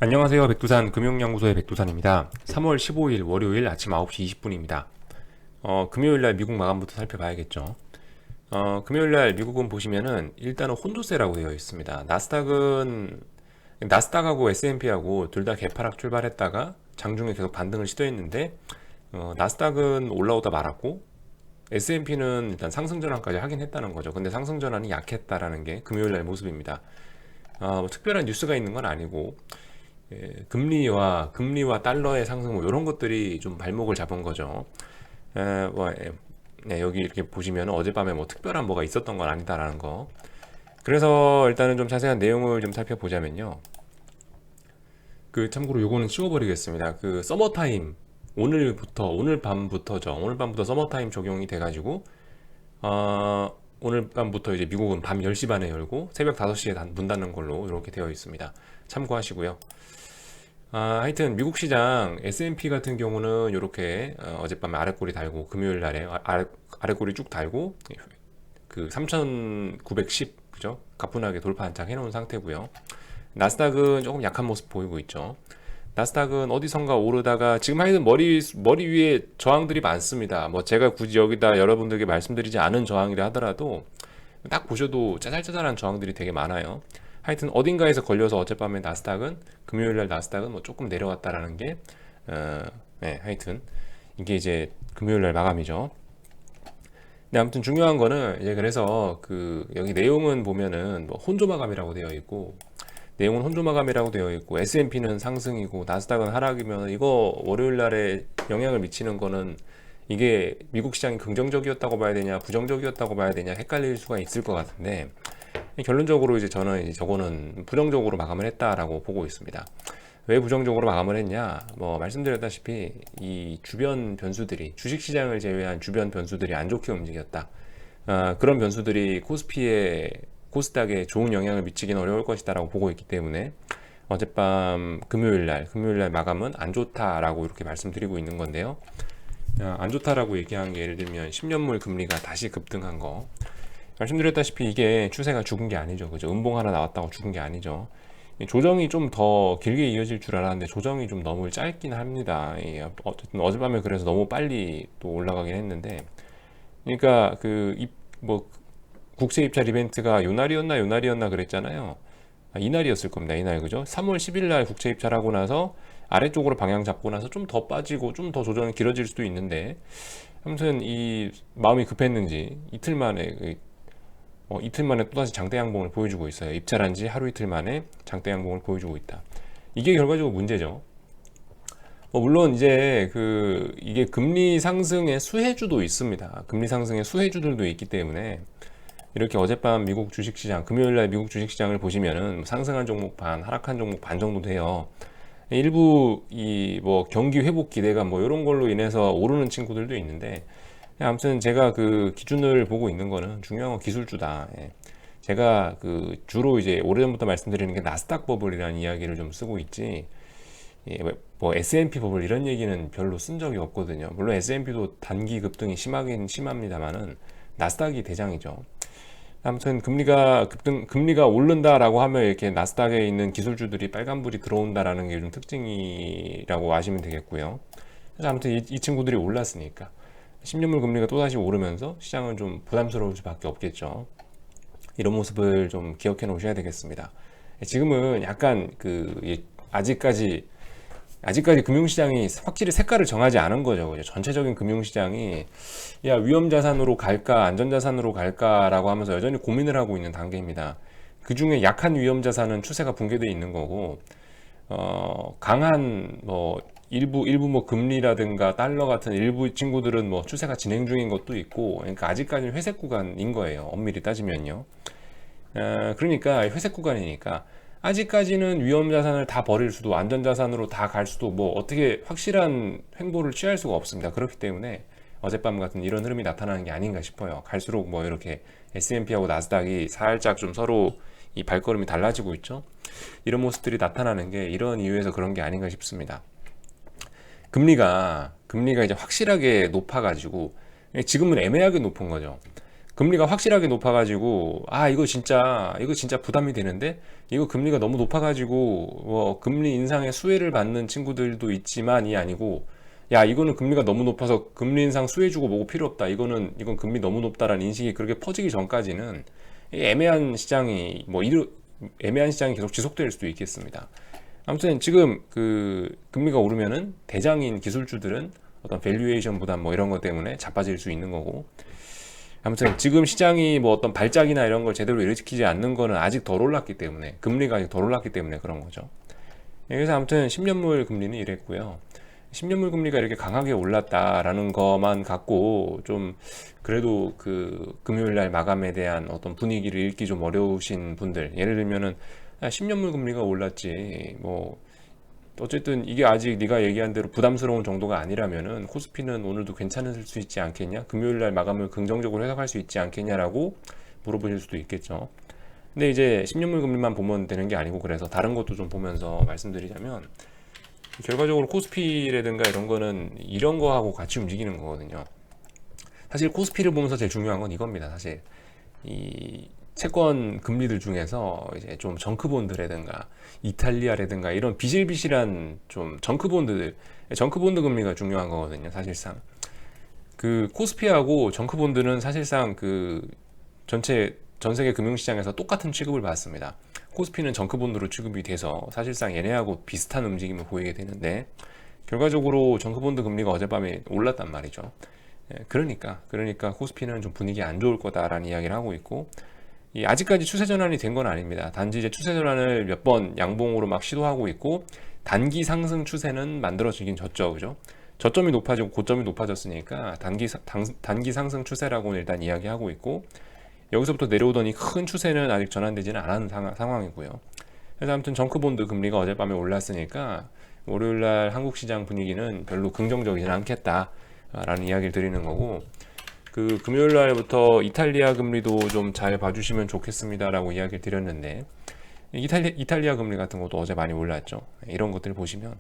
안녕하세요. 백두산 금융연구소의 백두산입니다. 3월 15일 월요일 아침 9시 20분입니다. 금요일날 미국 마감부터 살펴봐야겠죠. 금요일날 미국은 보시면은 일단은 혼조세라고 되어 있습니다. 나스닥하고 S&P하고 둘 다 개파락 출발했다가 장중에 계속 반등을 시도했는데 나스닥은 올라오다 말았고 S&P는 일단 상승 전환까지 하긴 했다는 거죠. 근데 상승 전환이 약했다라는 게 금요일날 모습입니다. 뭐 특별한 뉴스가 있는 건 아니고 금리와 달러의 상승 뭐 이런 것들이 좀 발목을 잡은 거죠. 여기 이렇게 보시면 어젯밤에 뭐 특별한 뭐가 있었던 건 아니다라는 거. 그래서 일단은 좀 자세한 내용을 좀 살펴보자면요. 참고로 요거는 치워버리겠습니다. 서머타임 오늘 밤부터죠. 오늘 밤부터 서머타임 적용이 돼가지고 오늘 밤부터 이제 미국은 밤 10시 반에 열고 새벽 5시에 문 닫는 걸로 이렇게 되어 있습니다. 참고하시고요. 하여튼 미국 시장 S&P 같은 경우는 이렇게 어젯밤에 아랫꼬리 달고 금요일 날에 아랫꼬리 쭉 달고 3,910 그죠? 가뿐하게 돌파 한창 해놓은 상태고요. 나스닥은 조금 약한 모습 보이고 있죠. 나스닥은 어디선가 오르다가 지금 하여튼 머리 위에 저항들이 많습니다. 뭐 제가 굳이 여기다 여러분들께 말씀드리지 않은 저항이라 하더라도 딱 보셔도 짜잘짜잘한 저항들이 되게 많아요. 하여튼 어딘가에서 걸려서 어젯밤에 나스닥은 금요일날 나스닥은 뭐 조금 내려왔다라는 게 하여튼 이게 이제 금요일날 마감이죠. 근데 아무튼 중요한 거는 이제 그래서 여기 내용은 보면은 뭐 혼조 마감이라고 되어 있고 내용은 혼조 마감이라고 되어 있고 S&P는 상승이고 나스닥은 하락이면 이거 월요일 날에 영향을 미치는 거는 이게 미국 시장이 긍정적이었다고 봐야 되냐 부정적이었다고 봐야 되냐 헷갈릴 수가 있을 것 같은데 결론적으로 이제 저는 이제 저거는 부정적으로 마감을 했다라고 보고 있습니다. 왜 부정적으로 마감을 했냐? 뭐 말씀드렸다시피 이 주변 변수들이 주식시장을 제외한 주변 변수들이 안 좋게 움직였다. 그런 변수들이 코스닥에 좋은 영향을 미치기는 어려울 것이다라고 보고 있기 때문에 어젯밤 금요일날 마감은 안 좋다라고 이렇게 말씀드리고 있는 건데요. 안 좋다라고 얘기한 게 예를 들면 10년물 금리가 다시 급등한 거. 말씀드렸다시피 이게 추세가 죽은 게 아니죠. 그죠? 음봉 하나 나왔다고 죽은 게 아니죠. 조정이 좀 더 길게 이어질 줄 알았는데 조정이 좀 너무 짧긴 합니다. 어쨌든 어젯밤에 그래서 너무 빨리 또 올라가긴 했는데 그러니까 뭐 국세 입찰 이벤트가 요날이었나 그랬잖아요. 이날이었을 겁니다. 이날 그죠? 3월 10일 날 국채 입찰하고 나서 아래쪽으로 방향 잡고 나서 좀 더 빠지고 좀 더 조정이 길어질 수도 있는데 아무튼 이 마음이 급했는지 이틀 만에 또다시 장대 양봉을 보여주고 있어요. 입찰한 지 하루 이틀 만에 장대 양봉을 보여주고 있다. 이게 결과적으로 문제죠. 물론 이제 이게 금리 상승의 수혜주도 있습니다. 금리 상승의 수혜주들도 있기 때문에 이렇게 어젯밤 미국 주식시장 금요일날 미국 주식시장을 보시면은 상승한 종목 반 하락한 종목 반 정도 돼요. 일부 이 뭐 경기 회복 기대감 뭐 이런 걸로 인해서 오르는 친구들도 있는데 아무튼 제가 기준을 보고 있는 거는 중요한 건 기술주다. 제가 주로 이제 오래전부터 말씀드리는 게 나스닥 버블이라는 이야기를 좀 쓰고 있지 뭐 S&P 버블 이런 얘기는 별로 쓴 적이 없거든요. 물론 S&P도 단기 급등이 심하긴 심합니다만은 나스닥이 대장이죠. 아무튼 금리가 오른다라고 하면 이렇게 나스닥에 있는 기술주들이 빨간불이 들어온다라는 게 좀 특징이라고 아시면 되겠고요. 그래서 아무튼 이 친구들이 올랐으니까 10년물 금리가 또다시 오르면서 시장은 좀 부담스러울 수밖에 없겠죠. 이런 모습을 좀 기억해 놓으셔야 되겠습니다. 지금은 약간 아직까지 금융시장이 확실히 색깔을 정하지 않은 거죠. 전체적인 금융시장이 위험자산으로 갈까 안전자산으로 갈까라고 하면서 여전히 고민을 하고 있는 단계입니다. 그 중에 약한 위험자산은 추세가 붕괴되어 있는 거고 강한 일부 뭐 금리라든가 달러 같은 일부 친구들은 뭐 추세가 진행 중인 것도 있고 그러니까 아직까지는 회색 구간인 거예요. 엄밀히 따지면요. 그러니까 회색 구간이니까 아직까지는 위험자산을 다 버릴 수도 안전자산으로 다 갈 수도 뭐 어떻게 확실한 행보를 취할 수가 없습니다. 그렇기 때문에 어젯밤 같은 이런 흐름이 나타나는 게 아닌가 싶어요. 갈수록 뭐 이렇게 S&P하고 나스닥이 살짝 좀 서로 이 발걸음이 달라지고 있죠. 이런 모습들이 나타나는 게 이런 이유에서 그런 게 아닌가 싶습니다. 금리가 이제 확실하게 높아가지고 지금은 애매하게 높은 거죠. 금리가 확실하게 높아가지고 이거 진짜 부담이 되는데 이거 금리가 너무 높아가지고 뭐 금리 인상의 수혜를 받는 친구들도 있지만이 아니고 야 이거는 금리가 너무 높아서 금리 인상 수혜 주고 뭐고 필요 없다 이건 금리 너무 높다라는 인식이 그렇게 퍼지기 전까지는 이 애매한 시장이 계속 지속될 수도 있겠습니다. 아무튼 지금 그 금리가 오르면은 대장인 기술주들은 어떤 밸류에이션 부담 뭐 이런 것 때문에 자빠질 수 있는 거고, 아무튼 지금 시장이 뭐 어떤 발작이나 이런 걸 제대로 일으키지 않는 거는 아직 덜 올랐기 때문에, 금리가 아직 덜 올랐기 때문에 그런 거죠. 그래서 아무튼 10년물 금리는 이랬고요. 10년물 금리가 이렇게 강하게 올랐다라는 것만 갖고 좀 그래도 그 금요일 날 마감에 대한 어떤 분위기를 읽기 좀 어려우신 분들, 예를 들면은 10년물 금리가 올랐지 뭐 어쨌든 이게 아직 네가 얘기한 대로 부담스러운 정도가 아니라면은 코스피는 오늘도 괜찮을 수 있지 않겠냐, 금요일 날 마감을 긍정적으로 해석할 수 있지 않겠냐라고 물어보실 수도 있겠죠. 근데 이제 10년물 금리만 보면 되는 게 아니고, 그래서 다른 것도 좀 보면서 말씀드리자면, 결과적으로 코스피라든가 이런 거는 이런 거하고 같이 움직이는 거거든요. 사실 코스피를 보면서 제일 중요한 건 이겁니다. 사실 이 채권 금리들 중에서 이제 좀 정크본드라든가 이탈리아라든가 이런 비실비실한 좀 정크본드들, 정크본드 금리가 중요한 거거든요. 사실상 그 코스피하고 정크본드는 사실상 그 전 세계 금융시장에서 똑같은 취급을 받습니다. 코스피는 정크본드로 취급이 돼서 사실상 얘네하고 비슷한 움직임을 보이게 되는데, 결과적으로 정크본드 금리가 어젯밤에 올랐단 말이죠. 그러니까 코스피는 좀 분위기 안 좋을 거다라는 이야기를 하고 있고, 아직까지 추세 전환이 된 건 아닙니다. 단지 이제 추세 전환을 몇 번 양봉으로 막 시도하고 있고, 단기 상승 추세는 만들어지긴 졌죠, 그죠? 저점이 높아지고 고점이 높아졌으니까 단기 상승 추세라고는 일단 이야기하고 있고, 여기서부터 내려오더니 큰 추세는 아직 전환되지는 않은 상황이고요. 그래서 아무튼 정크본드 금리가 어젯밤에 올랐으니까 월요일날 한국 시장 분위기는 별로 긍정적이진 않겠다라는 이야기를 드리는 거고, 그 금요일날부터 이탈리아 금리도 좀 잘 봐주시면 좋겠습니다라고 이야기를 드렸는데, 이탈리아 금리 같은 것도 어제 많이 올랐죠. 이런 것들 보시면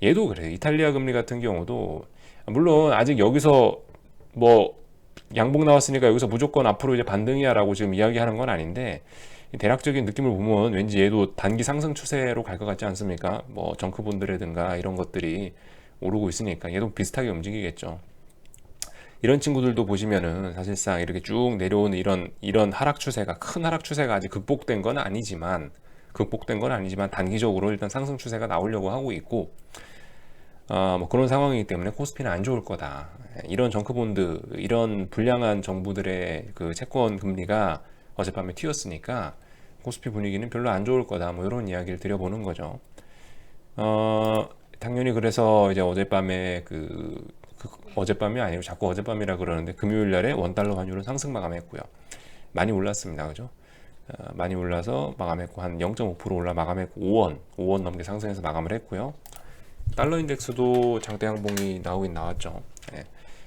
얘도 그래요. 이탈리아 금리 같은 경우도 물론 아직 여기서 뭐 양봉 나왔으니까 여기서 무조건 앞으로 이제 반등이야 라고 지금 이야기하는 건 아닌데, 대략적인 느낌을 보면 왠지 얘도 단기 상승 추세로 갈 것 같지 않습니까? 뭐 정크본드라든가 이런 것들이 오르고 있으니까 얘도 비슷하게 움직이겠죠. 이런 친구들도 보시면은 사실상 이렇게 쭉 내려오는 이런 하락 추세가, 큰 하락 추세가 아직 극복된 건 아니지만 단기적으로 일단 상승 추세가 나오려고 하고 있고, 뭐 그런 상황이기 때문에 코스피는 안 좋을 거다. 이런 정크본드, 이런 불량한 정부들의 그 채권 금리가 어젯밤에 튀었으니까 코스피 분위기는 별로 안 좋을 거다. 뭐 이런 이야기를 드려보는 거죠. 당연히 그래서 이제 어젯밤에 어젯밤이 아니고 자꾸 어젯밤이라 그러는데, 금요일 날에 원달러 환율은 상승 마감했고요. 많이 올랐습니다. 그죠? 많이 올라서 마감했고, 한 0.5% 올라 마감했고, 5원 넘게 상승해서 마감을 했고요. 달러 인덱스도 장대 양봉이 나오긴 나왔죠.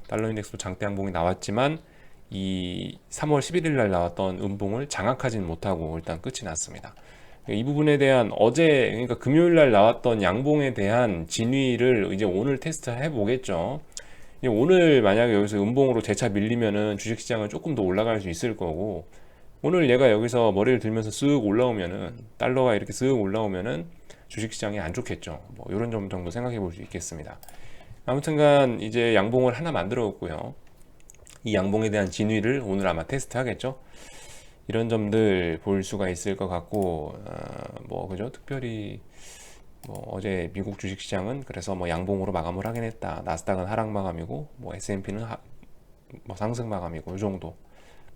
달러 인덱스도 장대 양봉이 나왔지만 이 3월 11일 날 나왔던 음봉을 장악하진 못하고 일단 끝이 났습니다. 이 부분에 대한 그러니까 금요일 날 나왔던 양봉에 대한 진위를 이제 오늘 테스트 해보겠죠. 오늘 만약에 여기서 음봉으로 재차 밀리면은 주식시장은 조금 더 올라갈 수 있을 거고, 오늘 얘가 여기서 머리를 들면서 쓱 올라오면은, 달러가 이렇게 쓱 올라오면은 주식시장이 안 좋겠죠. 뭐 이런 점 정도 생각해 볼 수 있겠습니다. 아무튼간 이제 양봉을 하나 만들어 뒀고요. 이 양봉에 대한 진위를 오늘 아마 테스트 하겠죠. 이런 점들 볼 수가 있을 것 같고, 뭐 그죠? 특별히 뭐 어제 미국 주식시장은 그래서 뭐 양봉으로 마감을 하긴 했다. 나스닥은 하락 마감이고, 뭐 S&P는 뭐 상승 마감이고, 이 정도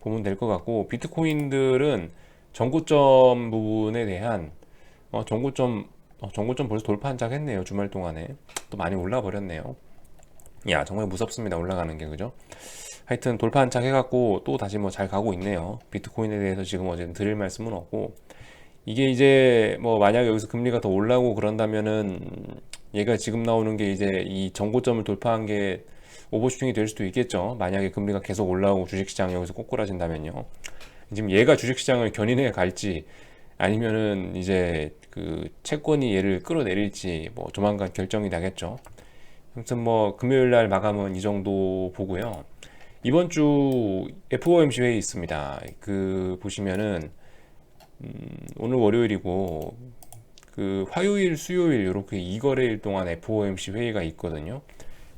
보면 될 것 같고, 비트코인들은 정고점 부분에 대한 정고점 벌써 돌파 한작 했네요. 주말 동안에 또 많이 올라 버렸네요. 야, 정말 무섭습니다. 올라가는 게, 그죠? 하여튼 돌파 한작 해갖고 또 다시 뭐 잘 가고 있네요. 비트코인에 대해서 지금 어제 드릴 말씀은 없고, 이게 이제 뭐 만약에 여기서 금리가 더 올라오고 그런다면은 얘가 지금 나오는 게 이제 이 정고점을 돌파한 게 오버슈팅이 될 수도 있겠죠. 만약에 금리가 계속 올라오고 주식시장이 여기서 꼬꾸라진다면요. 지금 얘가 주식시장을 견인해 갈지, 아니면은 이제 그 채권이 얘를 끌어내릴지 뭐 조만간 결정이 나겠죠. 아무튼 뭐 금요일 날 마감은 이 정도 보고요. 이번 주 FOMC 회의 있습니다. 그 보시면은 오늘 월요일이고 그 화요일, 수요일 이렇게 2거래일 동안 FOMC 회의가 있거든요.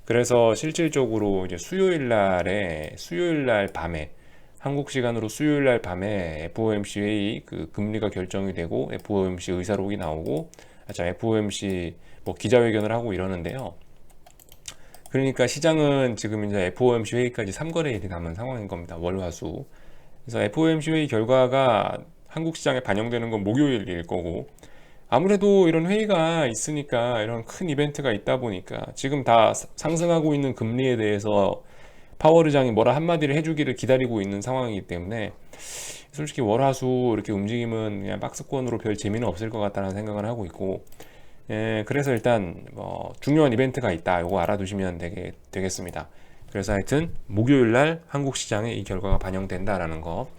그래서 실질적으로 이제 수요일 날 밤에 한국 시간으로 수요일 날 밤에 FOMC 회의 그 금리가 결정이 되고 FOMC 의사록이 나오고 FOMC 뭐 기자회견을 하고 이러는데요. 그러니까 시장은 지금 이제 FOMC 회의까지 3거래일이 남은 상황인 겁니다. 월, 화, 수. 그래서 FOMC 회의 결과가 한국 시장에 반영되는 건 목요일일 거고, 아무래도 이런 회의가 있으니까 이런 큰 이벤트가 있다 보니까 지금 다 상승하고 있는 금리에 대해서 파월 의장이 뭐라 한마디를 해주기를 기다리고 있는 상황이기 때문에 솔직히 월화수 이렇게 움직임은 그냥 박스권으로 별 재미는 없을 것 같다는 생각을 하고 있고, 그래서 일단 중요한 이벤트가 있다, 이거 알아두시면 되겠습니다. 그래서 하여튼 목요일 날 한국 시장에 이 결과가 반영된다라는 거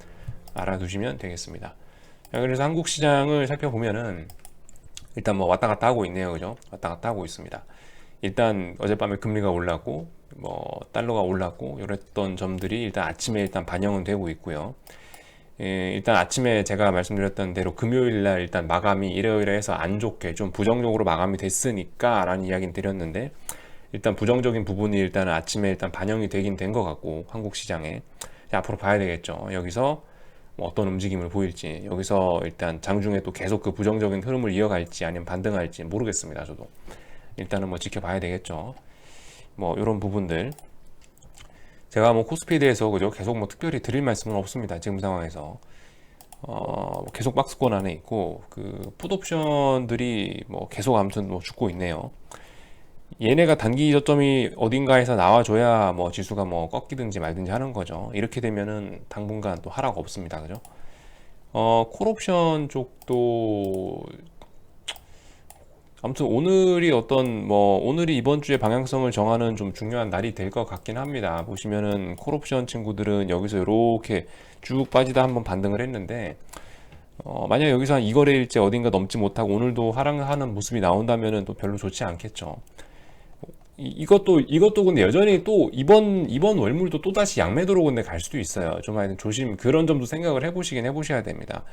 알아두시면 되겠습니다. 그래서 한국 시장을 살펴보면은 일단 뭐 왔다 갔다 하고 있네요. 그죠? 왔다 갔다 하고 있습니다. 일단 어젯밤에 금리가 올랐고 뭐 달러가 올랐고 이랬던 점들이 일단 아침에 일단 반영은 되고 있고요. 일단 아침에 제가 말씀드렸던 대로 금요일 날 일단 마감이 이러이러해서 안 좋게 좀 부정적으로 마감이 됐으니까 라는 이야기는 드렸는데, 일단 부정적인 부분이 일단 아침에 일단 반영이 되긴 된 것 같고 한국 시장에 앞으로 봐야 되겠죠. 여기서 뭐 어떤 움직임을 보일지, 여기서 일단 장중에 또 계속 그 부정적인 흐름을 이어갈지 아니면 반등할지 모르겠습니다. 저도 일단은 뭐 지켜봐야 되겠죠. 뭐 이런 부분들 제가 뭐 코스피에 대해서 그죠 계속 뭐 특별히 드릴 말씀은 없습니다. 지금 상황에서 계속 박스권 안에 있고 그 풋옵션들이 뭐 계속 아무튼 뭐 죽고 있네요. 얘네가 단기 저점이 어딘가에서 나와줘야 뭐 지수가 뭐 꺾이든지 말든지 하는 거죠. 이렇게 되면은 당분간 또 하락 없습니다. 그죠? 콜옵션 쪽도 아무튼 오늘이 오늘이 이번 주의 방향성을 정하는 좀 중요한 날이 될 것 같긴 합니다. 보시면은 콜옵션 친구들은 여기서 이렇게 쭉 빠지다 한번 반등을 했는데, 만약 여기서 한 2거래일째 어딘가 넘지 못하고 오늘도 하락하는 모습이 나온다면은 또 별로 좋지 않겠죠. 이것도 근데 여전히 또 이번 월물도 또 다시 양매도로 근데 갈 수도 있어요. 좀 하여튼 그런 점도 생각을 해보셔야 됩니다.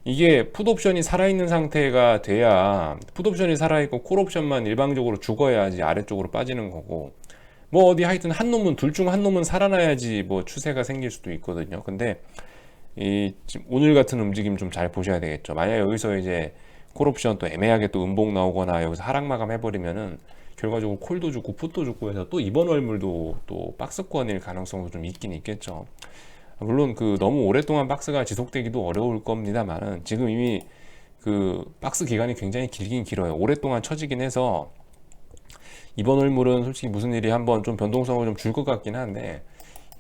이게 풋옵션이 살아있는 상태가 돼야, 풋옵션이 살아있고 콜옵션만 일방적으로 죽어야지 아래쪽으로 빠지는 거고, 뭐 어디 하여튼 둘 중 한 놈은 살아나야지 뭐 추세가 생길 수도 있거든요. 근데 지금 오늘 같은 움직임 좀 잘 보셔야 되겠죠. 만약 여기서 이제 콜옵션 또 애매하게 또 음봉 나오거나 여기서 하락 마감 해버리면은 결과적으로 콜도 죽고 풋도 죽고 해서 또 이번 월물도 또 박스권일 가능성도 좀 있긴 있겠죠. 물론 그 너무 오랫동안 박스가 지속되기도 어려울 겁니다만은 지금 이미 그 박스 기간이 굉장히 길긴 길어요. 오랫동안 처지긴 해서 이번 월물은 솔직히 무슨 일이 한번 좀 변동성을 좀 줄 것 같긴 한데,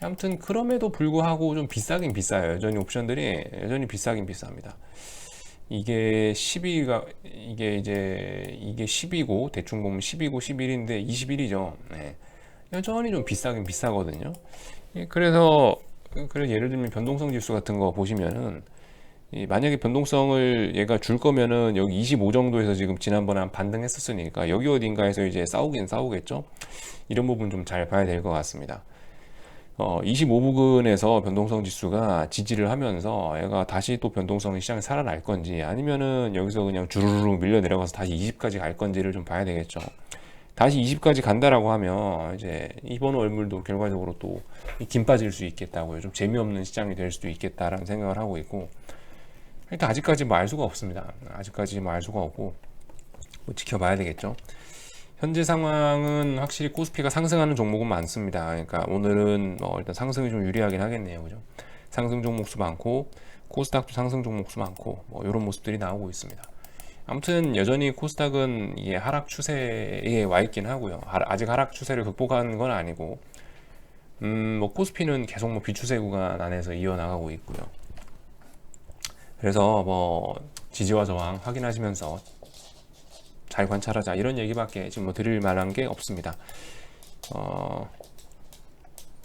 아무튼 그럼에도 불구하고 좀 비싸긴 비싸요. 여전히 옵션들이 여전히 비싸긴 비쌉니다. 이게 10이고 대충 보면 10이고 11인데 21이죠. 네. 여전히 좀 비싸긴 비싸거든요. 그래서 예를 들면 변동성 지수 같은 거 보시면은 만약에 변동성을 얘가 줄 거면은 여기 25 정도에서 지금 지난번에 한 반등했었으니까 여기 어딘가에서 이제 싸우겠죠. 이런 부분 좀 잘 봐야 될 것 같습니다. 25부근에서 변동성 지수가 지지를 하면서 얘가 다시 또 변동성이 시장에 살아날 건지, 아니면은 여기서 그냥 주르르 밀려 내려가서 다시 20까지 갈 건지를 좀 봐야 되겠죠. 다시 20까지 간다라고 하면 이제 이번 월물도 결과적으로 또 김 빠질 수 있겠다고요. 좀 재미없는 시장이 될 수도 있겠다라는 생각을 하고 있고, 일단 아직까지 뭐 알 수가 없습니다. 아직까지 뭐 알 수가 없고 뭐 지켜봐야 되겠죠. 현재 상황은 확실히 코스피가 상승하는 종목은 많습니다. 그러니까 오늘은 일단 상승이 좀 유리하긴 하겠네요. 그죠? 상승 종목 수 많고 코스닥도 상승 종목 수 많고 뭐 이런 모습들이 나오고 있습니다. 아무튼 여전히 코스닥은 이게 하락 추세에 와 있긴 하고요. 아직 하락 추세를 극복한 건 아니고, 뭐 코스피는 계속 뭐 비추세 구간 안에서 이어나가고 있고요. 그래서 뭐 지지와 저항 확인하시면서 잘 관찰하자, 이런 얘기밖에 지금 뭐 드릴 만한 게 없습니다.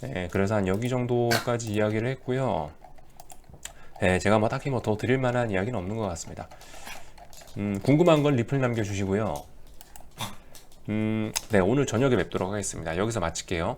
네, 그래서 한 여기 정도까지 이야기를 했고요. 네, 제가 뭐 딱히 뭐 더 드릴 만한 이야기는 없는 것 같습니다. 궁금한 건 리플 남겨주시고요. 네, 오늘 저녁에 뵙도록 하겠습니다. 여기서 마칠게요.